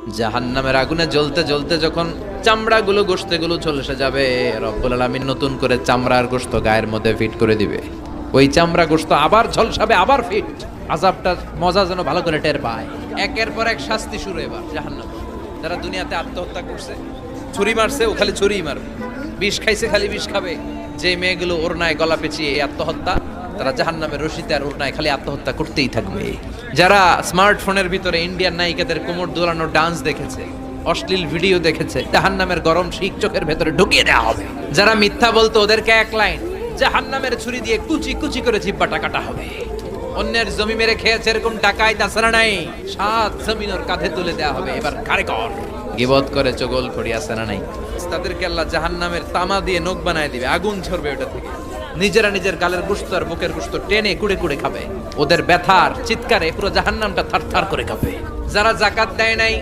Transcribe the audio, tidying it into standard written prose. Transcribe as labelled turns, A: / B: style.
A: জাহান্নামের আগুনে জ্বলতে জ্বলতে যখন চামড়াগুলো গোশতগুলো চলে যাবে, রব্বুল আলামিন নতুন করে চামড়ার গোশত গায়ের মধ্যে ফিট করে দিবে। ওই চামড়া গোশত আবার ঝলসাবে, আবার ফিট। আযাবটার মজা যেন ভালো করে টের পায়। একের পর এক শাস্তি শুরু এবার জাহান্নাম। যারা দুনিয়াতে আত্মহত্যা করছে, ছুরি মারছে, ও খালি ছুরিই মারবে, বিষ খাইছে খালি বিষ খাবে। যে মেয়েগুলো ওড়নায় গলা পেঁচিয়ে এই আত্মহত্যা, তারা জাহান্নামের রশিতে আর ওড়নায় খালি আত্মহত্যা করতেই থাকবে। যারা স্মার্টফোনের ভিতরে ইন্ডিয়ান নায়িকাদের কোমর দোলানো ডান্স দেখেছে, অশ্লীল ভিডিও দেখেছে, জাহান্নামের গরম শিক চোখের ভেতরে ঢুকিয়ে দেওয়া হবে। যারা মিথ্যা বলতো, ওদেরকে এক লাইন জাহান্নামের ছুরি দিয়ে কুচি কুচি করে জিব্বাটা কাটা হবে। অন্যের জমি মেরে খেয়েছে এরকম টাকায় তাছাড়া নাই, সাত জমিন ওর কাঁধে তুলে দেওয়া হবে। এবার কারে কর গিবত করে চগল খড়ি আছে না নাই, তাদেরকে আল্লাহ জাহান্নামের তামা দিয়ে নখ বানায় দিবে, আগুন ঝরবে ওটা থেকে। নিজেরা নিজের গালের গোশত আর বুকের গোশত টেনে কুড়ে কুড়ে খাবে। ওদের ব্যথার চিৎকারে পুরো জাহান্নামটা থারথার করে কাঁপে। যারা যাকাত দেয় নাই,